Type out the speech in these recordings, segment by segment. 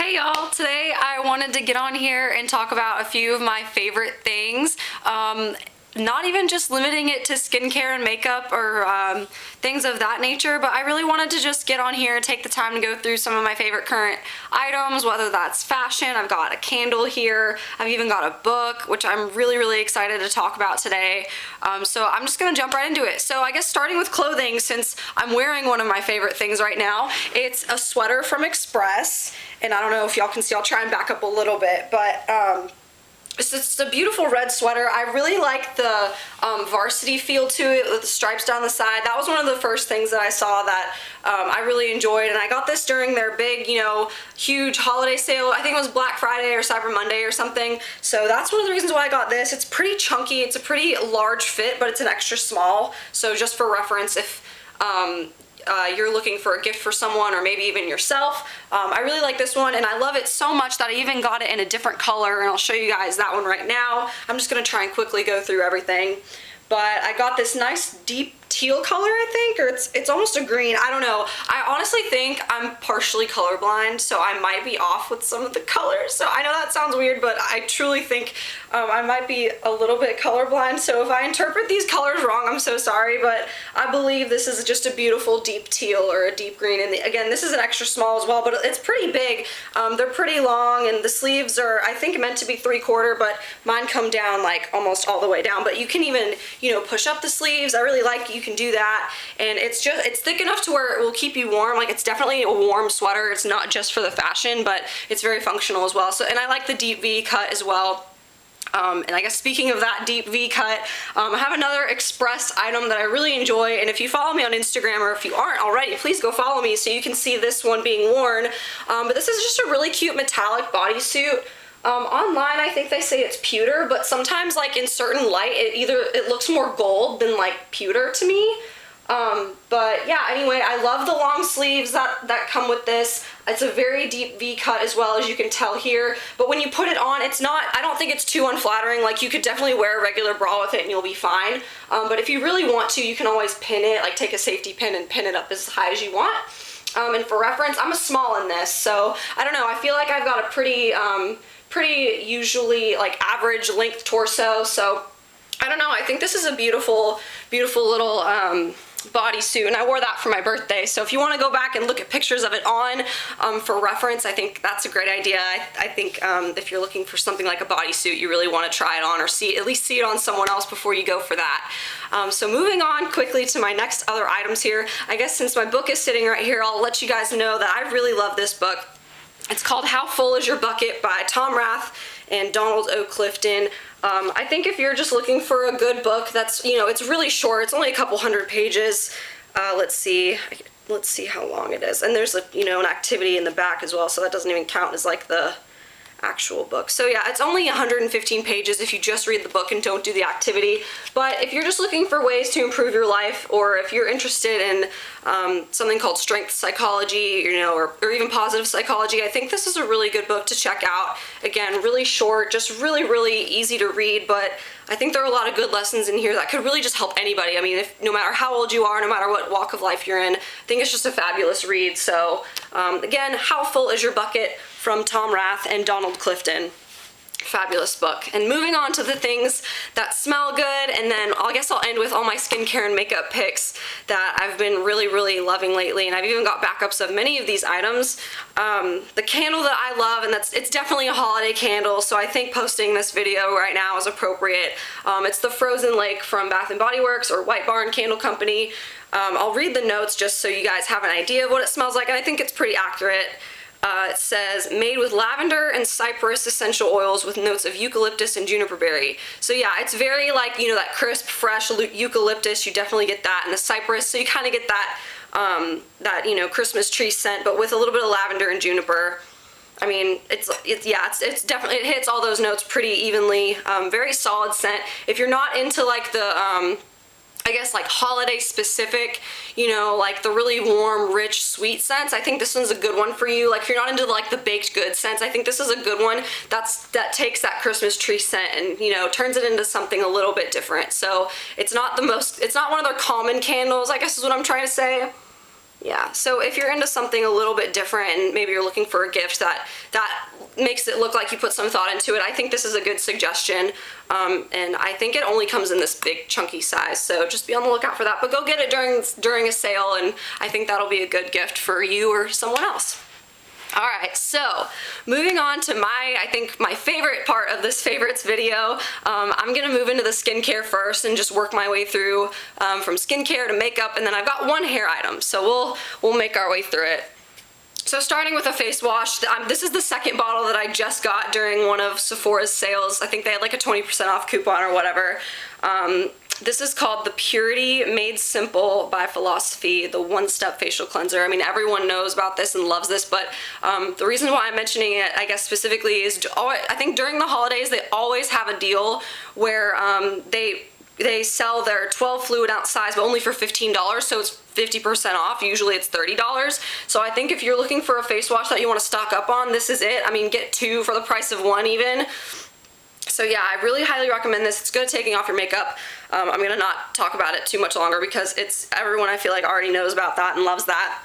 Hey y'all, today I wanted to get on here and talk about a few of my favorite things. Not even just limiting it to skincare and makeup or things of that nature, but I really wanted to just get on here and take the time to go through some of my favorite current items, whether that's fashion. I've got a candle here. I've even got a book, which I'm really excited to talk about today. So I'm just gonna jump right into it. So I guess starting with clothing, since I'm wearing one of my favorite things right now, it's a sweater from Express. And I don't know if y'all can see, I'll try and back up a little bit, but it's just a beautiful red sweater. I really like the varsity feel to it with the stripes down the side. That was one of the first things that I saw that I really enjoyed, and I got this during their big, huge holiday sale. I think it was Black Friday or Cyber Monday or something. So that's one of the reasons why I got this. It's pretty chunky. It's a pretty large fit, but it's an extra small. So just for reference, if you're looking for a gift for someone or maybe even yourself. I really like this one, and I love it so much that I even got it in a different color, and I'll show you guys that one right now. I'm just gonna try and quickly go through everything. But I got this nice deep teal color, I think, or it's almost a green. I don't know. I honestly think I'm partially colorblind, so I might be off with some of the colors. So I know that sounds weird, but I truly think I might be a little bit colorblind. So if I interpret these colors wrong, I'm so sorry, but I believe this is just a beautiful deep teal or a deep green. And again, this is an extra small as well, but it's pretty big. They're pretty long, and the sleeves are, I think, meant to be 3/4, but mine come down like almost all the way down. But you can even, push up the sleeves. I really like you can do that, and it's thick enough to where it will keep you warm. Like, it's definitely a warm sweater. It's not just for the fashion, but it's very functional as well. So, and I like the deep V cut as well. And I guess speaking of that deep V cut, I have another Express item that I really enjoy, and if you follow me on Instagram, or if you aren't already, please go follow me so you can see this one being worn. But this is just a really cute metallic bodysuit. Online, I think they say it's pewter, but sometimes, like, in certain light, it looks more gold than, like, pewter to me. But yeah, anyway, I love the long sleeves that come with this. It's a very deep V cut as well, as you can tell here. But when you put it on, I don't think it's too unflattering. Like, you could definitely wear a regular bra with it and you'll be fine. But if you really want to, you can always pin it, like take a safety pin and pin it up as high as you want. And for reference, I'm a small in this, so I don't know, I feel like I've got a pretty usually like average length torso, so I don't know, I think this is a beautiful little bodysuit, and I wore that for my birthday. So if you want to go back and look at pictures of it on for reference, I think that's a great idea. I think if you're looking for something like a bodysuit, you really want to try it on, or at least see it on someone else before you go for that. So moving on quickly to my next other items here, I guess since my book is sitting right here, I'll let you guys know that I really love this book. It's called How Full Is Your Bucket by Tom Rath and Donald O. Clifton. I think if you're just looking for a good book that's, it's really short, it's only a couple hundred pages. Let's see how long it is. And there's an activity in the back as well, so that doesn't even count as like the actual book. So yeah, it's only 115 pages if you just read the book and don't do the activity. But if you're just looking for ways to improve your life, or if you're interested in something called strength psychology, or even positive psychology, I think this is a really good book to check out. Again, really short, just really easy to read, but I think there are a lot of good lessons in here that could really just help anybody. I mean, no matter how old you are, no matter what walk of life you're in, I think it's just a fabulous read. So again, How Full Is Your Bucket from Tom Rath and Donald Clifton. Fabulous book. And moving on to the things that smell good, and then I guess I'll end with all my skincare and makeup picks that I've been really loving lately, and I've even got backups of many of these items. The candle that I love, and it's definitely a holiday candle, so I think posting this video right now is appropriate. It's the Frozen Lake from Bath & Body Works, or White Barn Candle Company. I'll read the notes just so you guys have an idea of what it smells like, and I think it's pretty accurate. It says, made with lavender and cypress essential oils with notes of eucalyptus and juniper berry. So yeah, it's very like, that crisp, fresh eucalyptus, you definitely get that, and the cypress, so you kind of get that, Christmas tree scent, but with a little bit of lavender and juniper. I mean, it's definitely, it hits all those notes pretty evenly. Very solid scent. If you're not into like the, I guess like holiday specific, like the really warm, rich, sweet scents, I think this one's a good one for you. Like, if you're not into like the baked goods scents, I think this is a good one that takes that Christmas tree scent and, turns it into something a little bit different. So it's not one of their common candles, I guess is what I'm trying to say. Yeah, so if you're into something a little bit different and maybe you're looking for a gift that makes it look like you put some thought into it, I think this is a good suggestion. And I think it only comes in this big chunky size, so just be on the lookout for that. But go get it during a sale, and I think that'll be a good gift for you or someone else. All right, so moving on to I think my favorite part of this favorites video. I'm gonna move into the skincare first and just work my way through from skincare to makeup, and then I've got one hair item, so we'll make our way through it. So starting with a face wash, this is the second bottle that I just got during one of Sephora's sales. I think they had like a 20% off coupon or whatever. This is called the Purity Made Simple by Philosophy, the one-step facial cleanser. I mean, everyone knows about this and loves this, but the reason why I'm mentioning it, I guess specifically, is I think during the holidays they always have a deal where they sell their 12 fluid ounce size, but only for $15, so it's 50% off. Usually it's $30. So I think if you're looking for a face wash that you want to stock up on, this is it. I mean, get two for the price of one even. So yeah, I really highly recommend this. It's good at taking off your makeup. I'm gonna not talk about it too much longer because everyone I feel like already knows about that and loves that.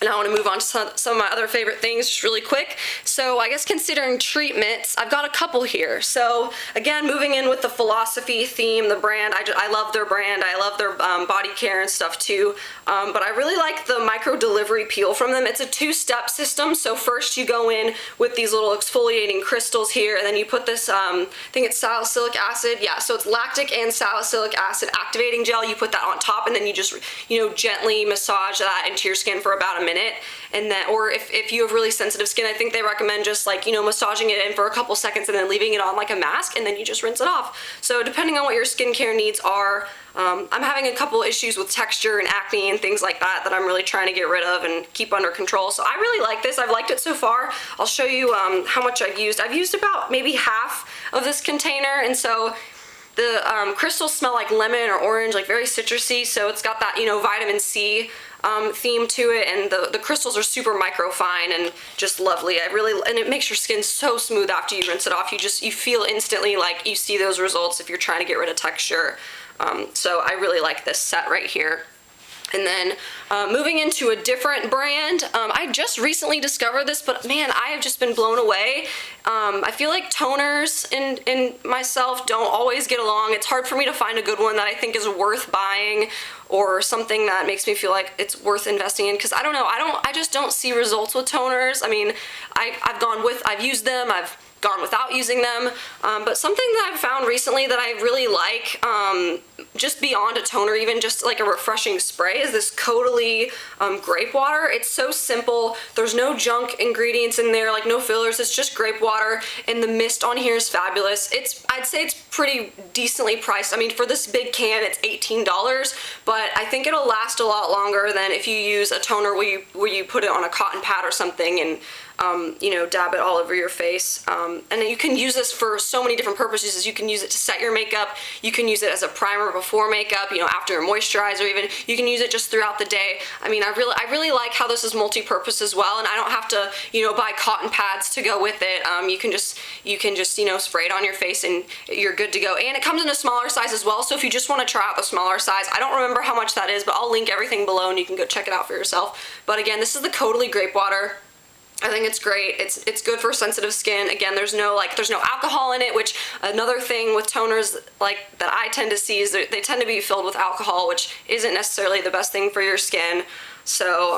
And I want to move on to some of my other favorite things just really quick. So I guess considering treatments, I've got a couple here. So again, moving in with the Philosophy theme, the brand, I love their brand. I love their body care and stuff too. But I really like the micro delivery peel from them. It's a two-step system. So first you go in with these little exfoliating crystals here, and then you put this, I think it's salicylic acid. Yeah, so it's lactic and salicylic acid activating gel. You put that on top, and then you just, gently massage that into your skin for about a minute. And then, or if you have really sensitive skin, I think they recommend just like, massaging it in for a couple seconds and then leaving it on like a mask, and then you just rinse it off. So depending on what your skincare needs are, I'm having a couple issues with texture and acne and things like that I'm really trying to get rid of and keep under control. So I really like this. I've liked it so far. I'll show you how much I've used. I've used about maybe half of this container, and so the crystals smell like lemon or orange, like very citrusy, so it's got that, vitamin C theme to it, and the crystals are super micro fine and just lovely. And it makes your skin so smooth after you rinse it off. You feel instantly like you see those results if you're trying to get rid of texture. So I really like this set right here. And then moving into a different brand, I just recently discovered this, but man, I have just been blown away. I feel like toners and myself don't always get along. It's hard for me to find a good one that I think is worth buying, or something that makes me feel like it's worth investing in, because I don't know, I just don't see results with toners. I mean, I've used them, I've gone without using them, but something that I've found recently that I really like, just beyond a toner, even just like a refreshing spray, is this Caudalie grape water. It's so simple. There's no junk ingredients in there, like no fillers. It's just grape water, and the mist on here is fabulous. I'd say it's pretty decently priced. I mean, for this big can, it's $18, but I think it'll last a lot longer than if you use a toner where you put it on a cotton pad or something and dab it all over your face. And then you can use this for so many different purposes. You can use it to set your makeup. You can use it as a primer before makeup, after a moisturizer even. You can use it just throughout the day. I mean, I really like how this is multi-purpose as well, and I don't have to, buy cotton pads to go with it. You can just spray it on your face and you're good to go. And it comes in a smaller size as well, so if you just want to try out the smaller size, I don't remember how much that is, but I'll link everything below and you can go check it out for yourself. But again, this is the Caudalie grape water. I think it's great. It's good for sensitive skin. Again, there's no alcohol in it, which another thing with toners that I tend to see is that they tend to be filled with alcohol, which isn't necessarily the best thing for your skin. So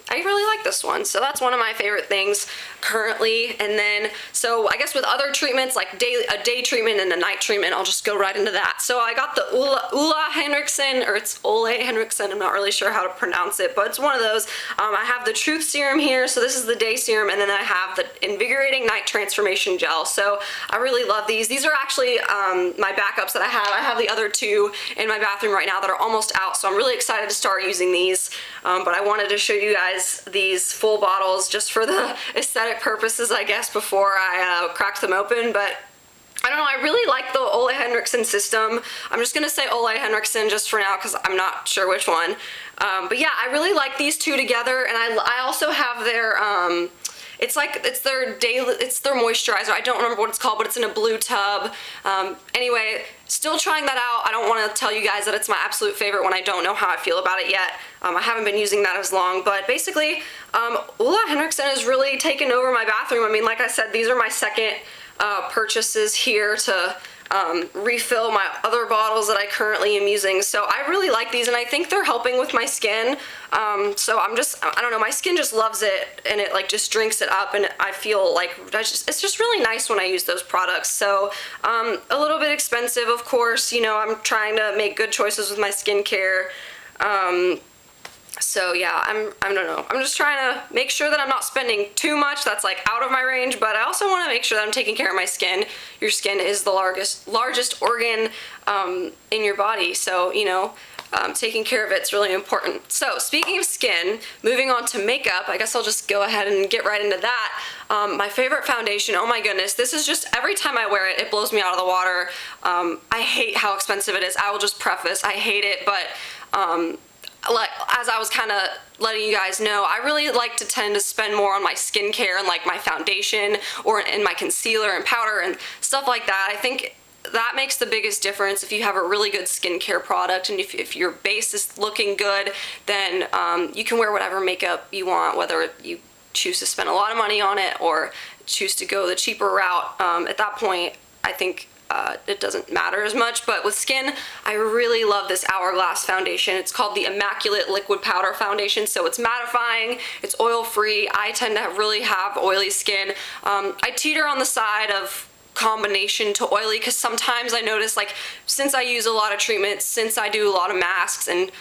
I really like this one. So that's one of my favorite things currently. And then, so I guess with other treatments, like a day treatment and a night treatment, I'll just go right into that. So I got the Ole Henriksen, or it's Ole Henriksen, I'm not really sure how to pronounce it, but it's one of those. I have the Truth Serum here, so this is the day serum, and then I have the Invigorating Night Transformation Gel. So I really love these. These are actually my backups that I have. I have the other two in my bathroom right now that are almost out, so I'm really excited to start using these. But I wanted to show you guys these full bottles just for the aesthetic purposes, I guess, before I cracked them open. But I don't know, I really like the Ole Henriksen system. I'm just gonna say Ole Henriksen just for now because I'm not sure which one. But yeah, I really like these two together, and I also have their it's like, it's their moisturizer. I don't remember what it's called, but it's in a blue tub. Anyway, still trying that out. I don't want to tell you guys that it's my absolute favorite when I don't know how I feel about it yet. I haven't been using that as long, but basically, Ole Henriksen has really taken over my bathroom. I mean, like I said, these are my second purchases here to refill my other bottles that I currently am using. So I really like these, and I think they're helping with my skin. So I don't know, my skin just loves it, and it like just drinks it up, and I feel like it's just really nice when I use those products. So a little bit expensive, of course. You know, I'm trying to make good choices with my skincare. So yeah, I don't know. I'm just trying to make sure that I'm not spending too much that's like out of my range, but I also want to make sure that I'm taking care of my skin. Your skin is the largest organ in your body, so you know, taking care of it's really important. So speaking of skin, moving on to makeup, I guess I'll just go ahead and get right into that. My favorite foundation, oh my goodness, this is just, every time I wear it, it blows me out of the water. I hate how expensive it is. I will just preface, I hate it, but like, as I was kind of letting you guys know, I really like to tend to spend more on my skincare and like my foundation or in my concealer and powder and stuff like that. I think that makes the biggest difference if you have a really good skincare product, and if your base is looking good, then you can wear whatever makeup you want, whether you choose to spend a lot of money on it or choose to go the cheaper route. At that point, I think it doesn't matter as much. But with skin, I really love this Hourglass foundation. It's called the Immaculate Liquid Powder Foundation. So it's mattifying, it's oil free. I tend to really have oily skin. I teeter on the side of combination to oily, because sometimes I notice, like, since I use a lot of treatments, since I do a lot of masks and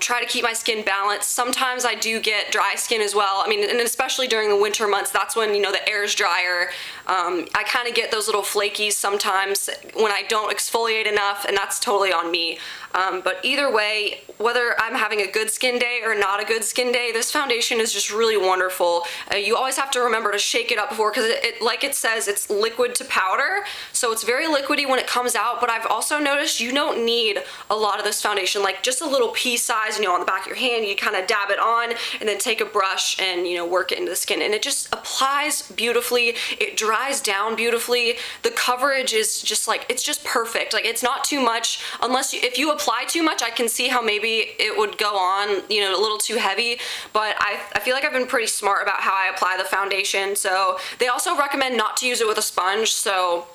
try to keep my skin balanced, sometimes I do get dry skin as well. I mean, and especially during the winter months, that's when, you know, the air is drier. I kind of get those little flakies sometimes when I don't exfoliate enough, and that's totally on me. But either way, whether I'm having a good skin day or not a good skin day, this foundation is just really wonderful. You always have to remember to shake it up before, because it, like it says, it's liquid to powder, so it's very liquidy when it comes out. But I've also noticed you don't need a lot of this foundation, like just a little pea size, you know, on the back of your hand. You kind of dab it on and then take a brush and, you know, work it into the skin, and it just applies beautifully. It dries down beautifully. The coverage is just like, it's just perfect. Like, it's not too much, unless if you apply too much, I can see how maybe it would go on, you know, a little too heavy. But I feel like I've been pretty smart about how I apply the foundation. So they also recommend not to use it with a sponge, so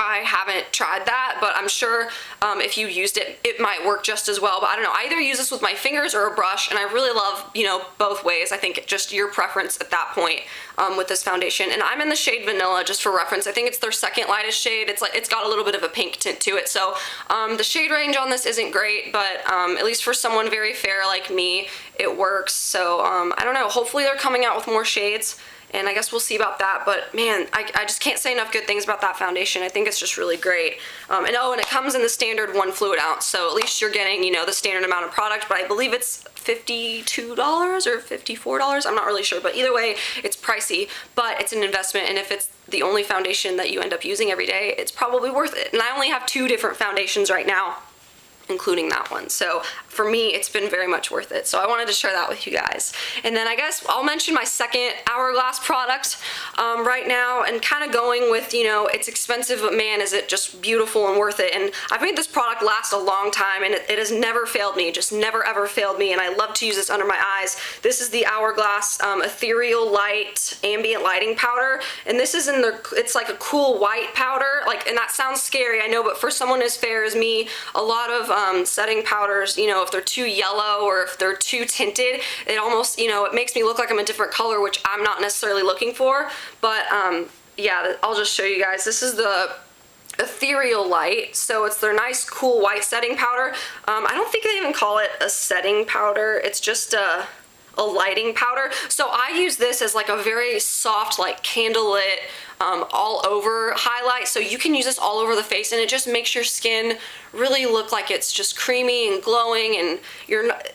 I haven't tried that, but I'm sure if you used it, it might work just as well. But I don't know, I either use this with my fingers or a brush, and I really love, you know, both ways. I think just your preference at that point with this foundation. And I'm in the shade Vanilla, just for reference. I think it's their second lightest shade. It's like, it's got a little bit of a pink tint to it. So the shade range on this isn't great, but at least for someone very fair like me, it works. So I don't know, hopefully they're coming out with more shades, and I guess we'll see about that. But man, I just can't say enough good things about that foundation. I think it's just really great. And it comes in the standard 1 fluid ounce, so at least you're getting, you know, the standard amount of product. But I believe it's $52 or $54. I'm not really sure, but either way, it's pricey, but it's an investment. And if it's the only foundation that you end up using every day, it's probably worth it. And I only have 2 different foundations right now, including that one. So for me, it's been very much worth it. So I wanted to share that with you guys. And then I guess I'll mention my second Hourglass product right now, and kind of going with, you know, it's expensive, but man, is it just beautiful and worth it. And I've made this product last a long time, and it has never failed me, just never ever failed me. And I love to use this under my eyes. This is the Hourglass Ethereal Light Ambient Lighting Powder. And this is in the, it's like a cool white powder, like, and that sounds scary, I know, but for someone as fair as me, a lot of setting powders, you know, if they're too yellow or if they're too tinted, it almost, you know, it makes me look like I'm a different color, which I'm not necessarily looking for. But yeah, I'll just show you guys. This is the Ethereal Light, so it's their nice cool white setting powder. I don't think they even call it a setting powder, it's just a lighting powder. So I use this as like a very soft, like candlelit, all over highlight. So you can use this all over the face, and it just makes your skin really look like it's just creamy and glowing, and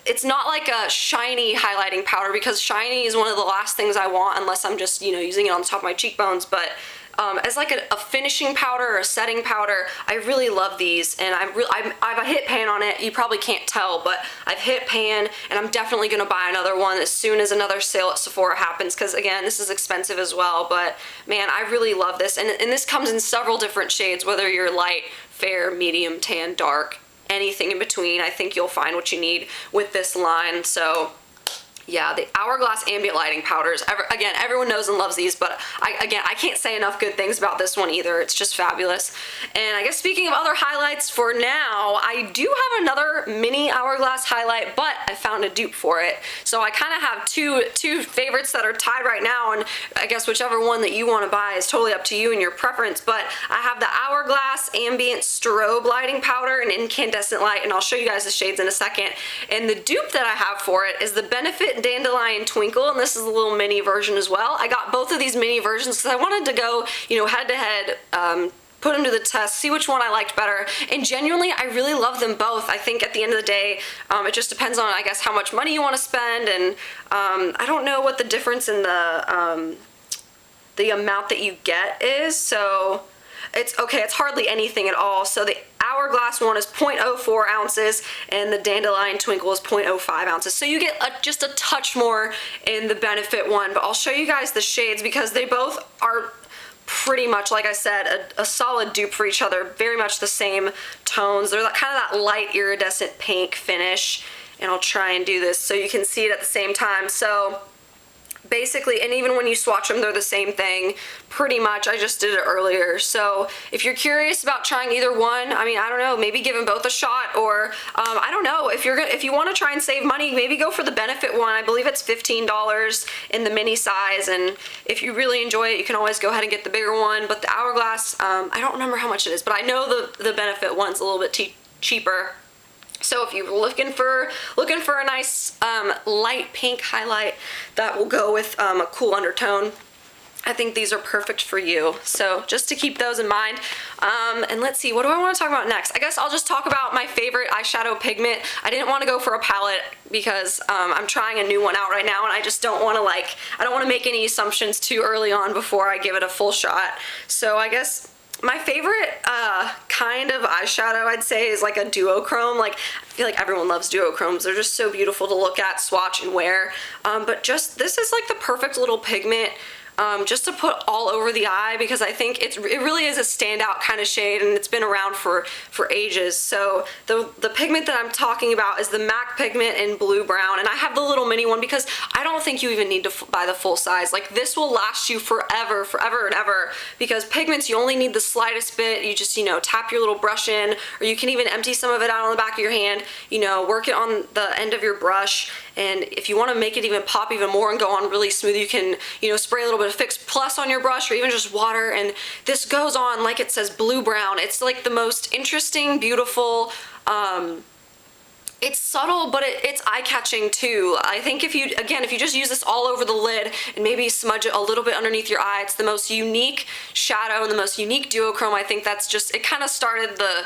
it's not like a shiny highlighting powder, because shiny is one of the last things I want unless I'm just, you know, using it on the top of my cheekbones. But as like a finishing powder or a setting powder. I really love these, and I've hit pan on it. You probably can't tell, but I've hit pan, and I'm definitely gonna buy another one as soon as another sale at Sephora happens, because again, this is expensive as well, but man, I really love this. And this comes in several different shades, whether you're light, fair, medium, tan, dark, anything in between. I think you'll find what you need with this line. So yeah, the Hourglass Ambient Lighting Powders. Again, everyone knows and loves these, but I can't say enough good things about this one either. It's just fabulous. And I guess speaking of other highlights for now, I do have another mini Hourglass highlight, but I found a dupe for it. So I kind of have two favorites that are tied right now, and I guess whichever one that you want to buy is totally up to you and your preference. But I have the Hourglass Ambient Strobe Lighting Powder in Incandescent Light, and I'll show you guys the shades in a second. And the dupe that I have for it is the Benefit Dandelion Twinkle, and this is a little mini version as well. I got both of these mini versions because I wanted to go, you know, head to head, put them to the test, see which one I liked better, and genuinely I really love them both. I think at the end of the day, it just depends on, I guess, how much money you want to spend, and I don't know what the difference in the amount that you get is, so it's okay, it's hardly anything at all. So the Hourglass one is 0.04 ounces and the Dandelion Twinkle is 0.05 ounces. So you get just a touch more in the Benefit one, but I'll show you guys the shades because they both are pretty much, like I said, a solid dupe for each other. Very much the same tones. They're kind of that light iridescent pink finish, and I'll try and do this so you can see it at the same time. So basically, and even when you swatch them, they're the same thing pretty much. I just did it earlier. So if you're curious about trying either one, I mean, I don't know, maybe give them both a shot, or I don't know, if you want to try and save money, maybe go for the Benefit one. I believe it's $15 in the mini size, and if you really enjoy it, you can always go ahead and get the bigger one. But the Hourglass, I don't remember how much it is, but I know the Benefit one's a little bit cheaper. So if you're looking for a nice light pink highlight that will go with a cool undertone, I think these are perfect for you. So just to keep those in mind. And let's see, what do I want to talk about next? I guess I'll just talk about my favorite eyeshadow pigment. I didn't want to go for a palette because I'm trying a new one out right now, and I just don't want to I don't want to make any assumptions too early on before I give it a full shot. So I guess my favorite kind of eyeshadow, I'd say, is like a duochrome. I feel like everyone loves duochromes. They're just so beautiful to look at, swatch, and wear. But just, this is like the perfect little pigment just to put all over the eye, because I think it really is a standout kind of shade, and it's been around for ages. So the pigment that I'm talking about is the MAC pigment in Blue Brown, and I have the little mini one because I don't think you even need to buy the full size. Like, this will last you forever and ever, because pigments, you only need the slightest bit. You just, you know, tap your little brush in, or you can even empty some of it out on the back of your hand, you know, work it on the end of your brush. And if you want to make it even pop even more and go on really smooth, you can, you know, spray a little bit of Fix Plus on your brush, or even just water, and this goes on like it says Blue Brown. It's like the most interesting, beautiful, it's subtle, but it's eye-catching too. I think if you just use this all over the lid and maybe smudge it a little bit underneath your eye, it's the most unique shadow and the most unique duochrome. I think that's just, it kind of started the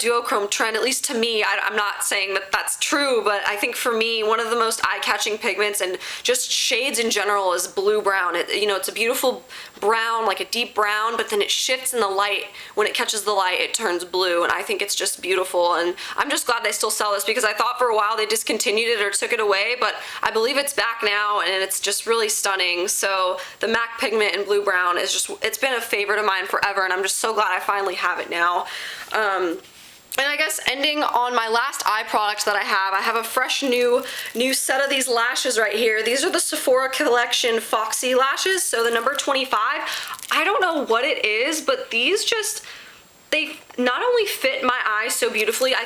duochrome trend, at least to me. I'm not saying that that's true, but I think for me, one of the most eye-catching pigments and just shades in general is Blue Brown. You know, it's a beautiful brown, like a deep brown, but then it shifts in the light. When it catches the light, it turns blue, and I think it's just beautiful. And I'm just glad they still sell this, because I thought for a while they discontinued it or took it away, but I believe it's back now, and it's just really stunning. So the MAC pigment in Blue Brown is just, it's been a favorite of mine forever, and I'm just so glad I finally have it now. And I guess ending on my last eye product that I have a fresh new set of these lashes right here. These are the Sephora Collection Foxy lashes, so the number 25. I don't know what it is, but these just, they not only fit my eyes so beautifully, I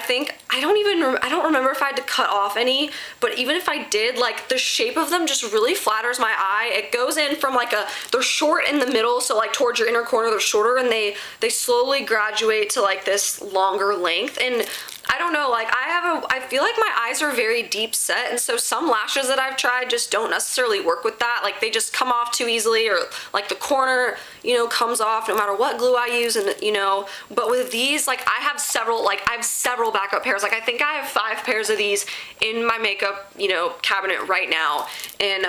don't remember if I had to cut off any, but even if I did, like, the shape of them just really flatters my eye. It goes in from like they're short in the middle, so like towards your inner corner they're shorter, and they slowly graduate to like this longer length, and I don't know, like I feel like my eyes are very deep set, and so some lashes that I've tried just don't necessarily work with that. Like they just come off too easily, or like the corner, you know, comes off no matter what glue I use, and you know, but with these, like I have several backup pairs. Like I think I have 5 pairs of these in my makeup, you know, cabinet right now, and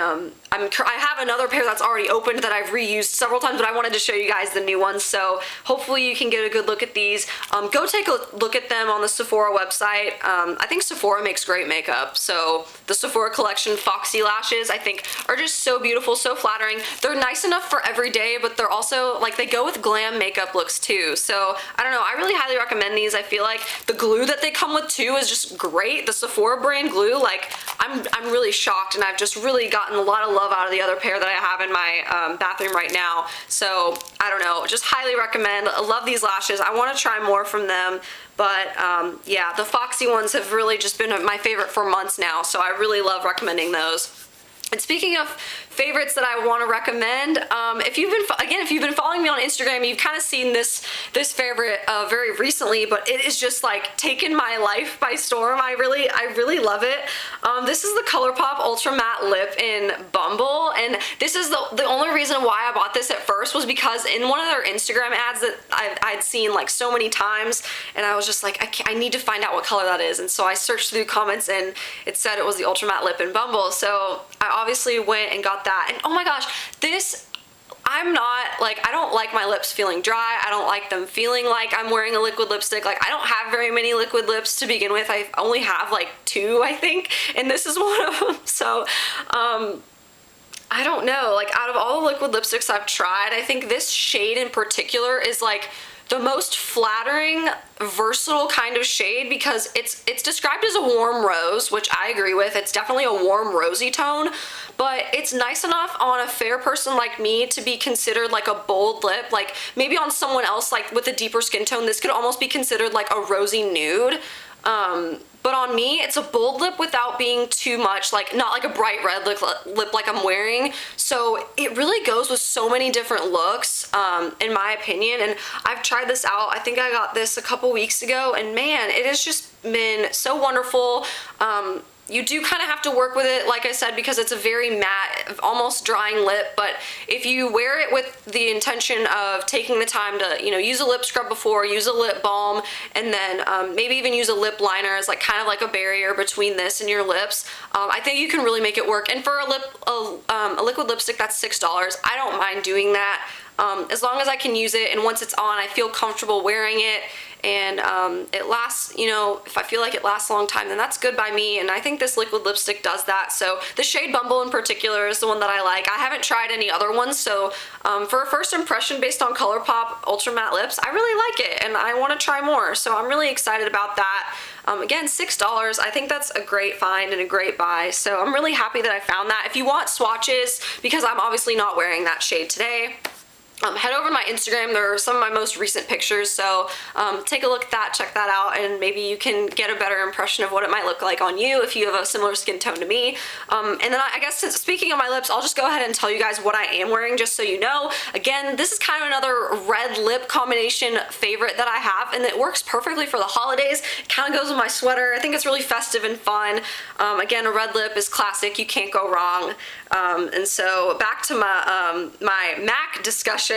I have another pair that's already opened that I've reused several times, but I wanted to show you guys the new ones, so hopefully you can get a good look at these. Go take a look at them on the Sephora website. I think Sephora makes great makeup, so the Sephora collection Foxy lashes I think are just so beautiful, so flattering. They're nice enough for every day, but they're also like they go with glam makeup looks too, so I don't know, I really highly recommend these. I feel like the glue that they come with too is just great. The Sephora brand glue, like I'm really shocked, and I've just really gotten a lot of love out of the other pair that I have in my bathroom right now. So I don't know, just highly recommend. I love these lashes. I want to try more from them, but yeah, the Foxy ones have really just been my favorite for months now, so I really love recommending those. And speaking of favorites that I want to recommend, if you've been following me on Instagram, you've kind of seen this favorite very recently, but it is just like taken my life by storm. I really love it. This is the ColourPop Ultra Matte Lip in Bumble, and this is the only reason why I bought this at first was because in one of their Instagram ads that I'd seen like so many times, and I was just like, I need to find out what color that is, and so I searched through comments and it said it was the Ultra Matte Lip in Bumble, so I obviously went and got that, and oh my gosh, this, I don't like my lips feeling dry. I don't like them feeling like I'm wearing a liquid lipstick. Like I don't have very many liquid lips to begin with. I only have like 2, I think, and this is one of them. So I don't know, like out of all the liquid lipsticks I've tried, I think this shade in particular is like the most flattering, versatile kind of shade, because it's described as a warm rose, which I agree with. It's definitely a warm rosy tone, but it's nice enough on a fair person like me to be considered like a bold lip. Like maybe on someone else like with a deeper skin tone, this could almost be considered like a rosy nude. But on me, it's a bold lip without being too much, like not like a bright red lip like I'm wearing. So it really goes with so many different looks, in my opinion. And I've tried this out. I think I got this a couple weeks ago, and man, it has just been so wonderful. You do kind of have to work with it, like I said, because it's a very matte, almost drying lip, but if you wear it with the intention of taking the time to, you know, use a lip scrub before, use a lip balm, and then maybe even use a lip liner as like kind of like a barrier between this and your lips, I think you can really make it work. And for a liquid lipstick that's $6, I don't mind doing that. As long as I can use it, and once it's on, I feel comfortable wearing it, and it lasts, you know, if I feel like it lasts a long time, then that's good by me, and I think this liquid lipstick does that. So the shade Bumble in particular is the one that I like. I haven't tried any other ones, so for a first impression based on ColourPop Ultra Matte Lips, I really like it, and I want to try more, so I'm really excited about that. Again, $6, I think that's a great find and a great buy, so I'm really happy that I found that. If you want swatches, because I'm obviously not wearing that shade today, head over to my Instagram. There are some of my most recent pictures, so take a look at that, check that out, and maybe you can get a better impression of what it might look like on you if you have a similar skin tone to me. And then I guess speaking of my lips, I'll just go ahead and tell you guys what I am wearing just so you know. Again, this is kind of another red lip combination favorite that I have, and it works perfectly for the holidays. It kind of goes with my sweater. I think it's really festive and fun. Again, a red lip is classic. You can't go wrong. And so back to my MAC discussion.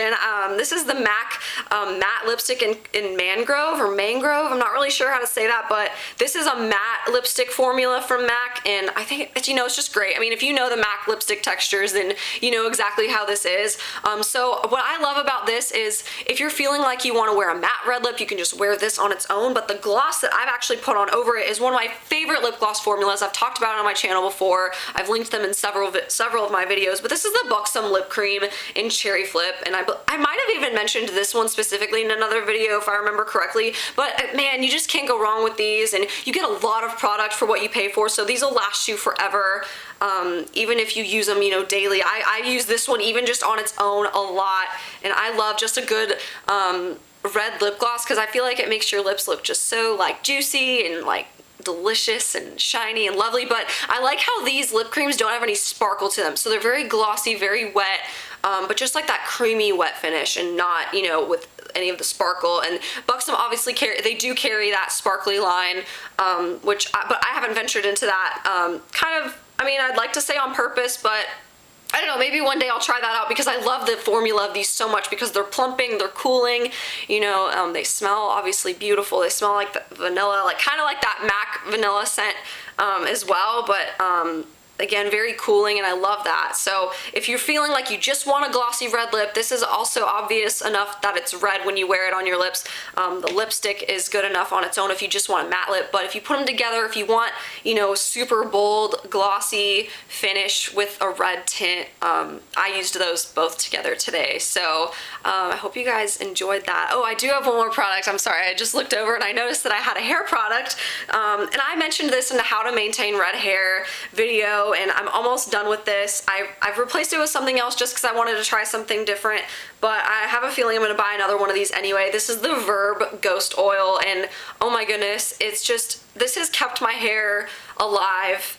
This is the MAC matte lipstick in Mangrove or Mangrove. I'm not really sure how to say that, but this is a matte lipstick formula from MAC, and I think it's, you know, it's just great. I mean, if you know the MAC lipstick textures, then you know exactly how this is. So what I love about this is if you're feeling like you want to wear a matte red lip, you can just wear this on its own, but the gloss that I've actually put on over it is one of my favorite lip gloss formulas. I've talked about it on my channel before. I've linked them in several of my videos, but this is the Buxom Lip Cream in Cherry Flip, and I might have even mentioned this one specifically in another video if I remember correctly, but man, you just can't go wrong with these, and you get a lot of product for what you pay for, so these will last you forever, even if you use them, you know, daily. I use this one even just on its own a lot, and I love just a good red lip gloss because I feel like it makes your lips look just so like juicy and like delicious and shiny and lovely. But I like how these lip creams don't have any sparkle to them, so they're very glossy, very wet, but just like that creamy wet finish and not, you know, with any of the sparkle. And Buxom obviously they do carry that sparkly line, but I haven't ventured into that. Kind of, I mean, I'd like to say on purpose, but I don't know, maybe one day I'll try that out because I love the formula of these so much because they're plumping, they're cooling, you know, they smell obviously beautiful. They smell like the vanilla, like kind of like that MAC vanilla scent as well, but again, very cooling, and I love that. So if you're feeling like you just want a glossy red lip, this is also obvious enough that it's red when you wear it on your lips. The lipstick is good enough on its own if you just want a matte lip, but if you put them together, if you want, you know, super bold, glossy finish with a red tint, I used those both together today. So I hope you guys enjoyed that. Oh, I do have one more product. I'm sorry, I just looked over and I noticed that I had a hair product, and I mentioned this in the How to Maintain Red Hair video, and I'm almost done with this. I've replaced it with something else just because I wanted to try something different, but I have a feeling I'm going to buy another one of these anyway. This is the Verb Ghost Oil, and oh my goodness, it's just, this has kept my hair alive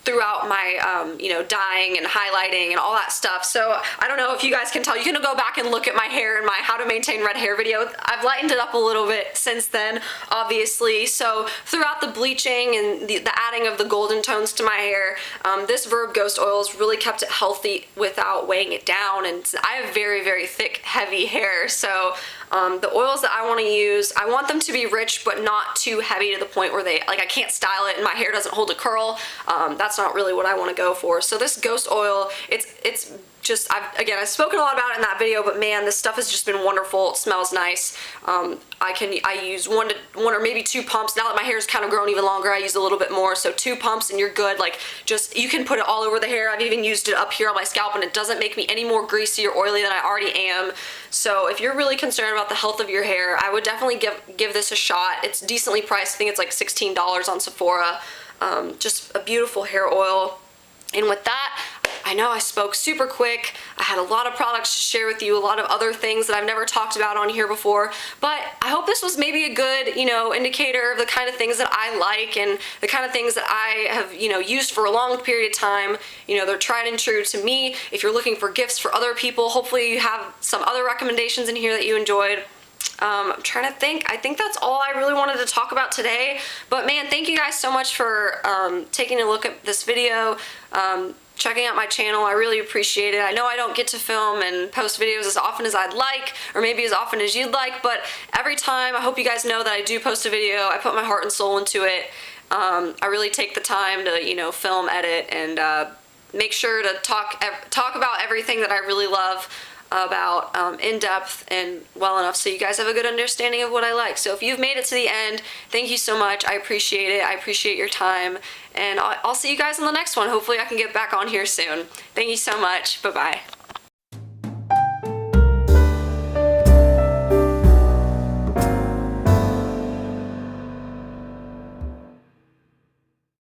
throughout my, you know, dyeing and highlighting and all that stuff. So I don't know if you guys can tell. You can go back and look at my hair in my How to Maintain Red Hair video. I've lightened it up a little bit since then, obviously. So throughout the bleaching and the adding of the golden tones to my hair, this Verb Ghost Oil has really kept it healthy without weighing it down. And I have very, very thick, heavy hair. So the oils that I want to use, I want them to be rich but not too heavy to the point where I can't style it and my hair doesn't hold a curl. That's not really what I want to go for. So this Ghost Oil, it's just, I've spoken a lot about it in that video, but man, this stuff has just been wonderful. It smells nice. I use one or maybe 2 pumps. Now that my hair's kind of grown even longer, I use a little bit more. So 2 pumps and you're good. Like, just, you can put it all over the hair. I've even used it up here on my scalp and it doesn't make me any more greasy or oily than I already am. So if you're really concerned about the health of your hair, I would definitely give this a shot. It's decently priced. I think it's like $16 on Sephora. Just a beautiful hair oil. And with that, I know I spoke super quick. I had a lot of products to share with you, a lot of other things that I've never talked about on here before, but I hope this was maybe a good, you know, indicator of the kind of things that I like and the kind of things that I have, you know, used for a long period of time. You know, they're tried and true to me. If you're looking for gifts for other people, hopefully you have some other recommendations in here that you enjoyed. I'm trying to think. I think that's all I really wanted to talk about today. But man, thank you guys so much for taking a look at this video, checking out my channel. I really appreciate it. I know I don't get to film and post videos as often as I'd like, or maybe as often as you'd like, but every time, I hope you guys know that I do post a video. I put my heart and soul into it. I really take the time to, you know, film, edit, and make sure to talk about everything that I really love about in depth and well enough so you guys have a good understanding of what I like. So if you've made it to the end, thank you so much. I appreciate it. I appreciate your time, and I'll see you guys in the next one. Hopefully I can get back on here soon. Thank you so much. Bye-bye.